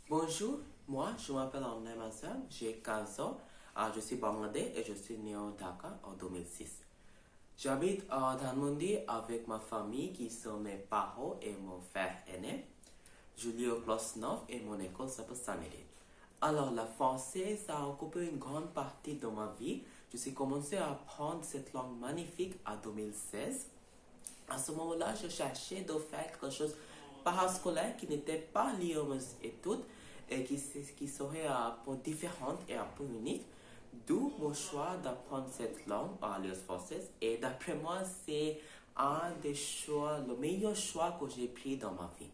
Bonjour, moi je m'appelle Amna Massam, j'ai 15 ans, je suis bangladais et je suis né au Dhaka en 2006. J'habite à Dhanmondi avec ma famille qui sont mes parents et mon frère aîné. Je lis au classe 9 et mon école s'appelle Sanere. Alors, la française ça a occupé une grande partie de ma vie. Je suis commencé à apprendre cette langue magnifique en 2016. À ce moment-là, je cherchais de faire quelque chose parascolaire qui n'était pas lié aux études et qui serait un peu différente et un peu unique. D'où mon choix d'apprendre cette langue en alliance française. Et d'après moi, c'est un des choix, le meilleur choix que j'ai pris dans ma vie.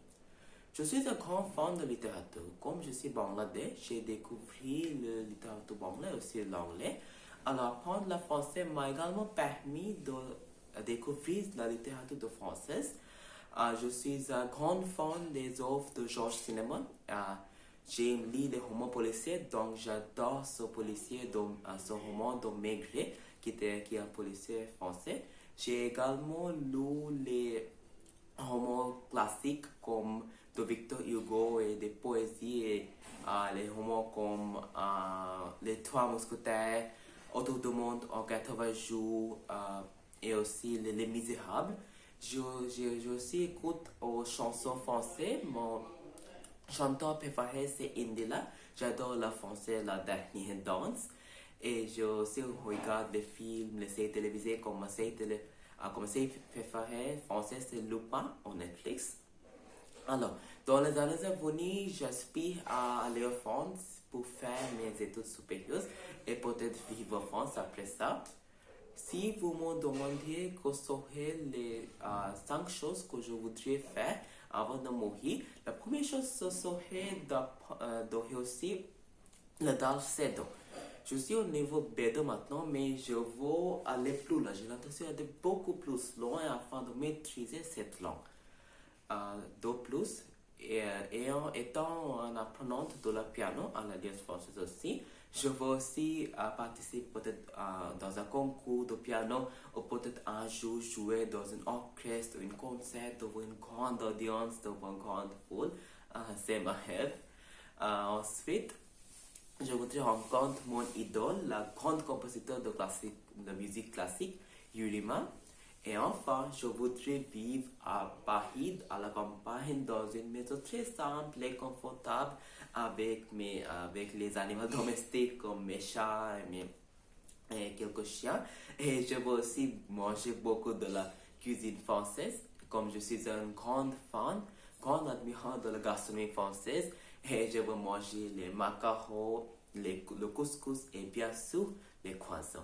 Je suis un grand fan de littérature. Comme je suis bangladais, j'ai découvert la littérature banglaise et aussi l'anglais. Alors, apprendre le français m'a également permis de découvrir la littérature de française. Je suis un grand fan des œuvres de Georges Simenon. J'aime lire les romans policiers, donc j'adore ce policier, ce roman de Maigret, qui est un policier français. J'ai également lu les romans classiques comme de Victor Hugo et des poésies et les romans comme Les Trois Mousquetaires, Autour du monde en 80 jours et aussi Les Misérables. Je aussi écoute aux chansons françaises. Mon chanteur préféré c'est Indila. J'adore le français, la dernière danse. Et je aussi regarde des films, les séries télévisées comme ma série préférée française c'est Lupin en Netflix. Alors, dans les années à venir, j'aspire à aller en France pour faire mes études supérieures et peut-être vivre en France après ça. Si vous me demandiez quelles seraient les 5 choses que je voudrais faire avant de mourir, la première chose ce serait de réussir le Dalcedo. Je suis au niveau B2 maintenant, mais je veux aller plus loin. J'ai l'intention d'aller beaucoup plus loin afin de maîtriser cette langue. De plus, étant un apprenant de la piano à l'Alliance française aussi, je veux aussi participer peut-être dans un concours de piano ou peut-être un jour jouer dans un orchestre, un concert devant une grande audience, devant une grande foule. C'est ma rêve. Ensuite, je voudrais rencontrer mon idole, la grande compositeur de musique classique, Yurima. Et enfin, je voudrais vivre à Paris, à la campagne, dans une maison très simple et confortable avec les animaux domestiques comme mes chats et quelques chiens. Et je veux aussi manger beaucoup de la cuisine française, comme je suis un grand fan, grand admirant de la gastronomie française. Et je veux manger les macarons, le couscous et bien sûr les croissants.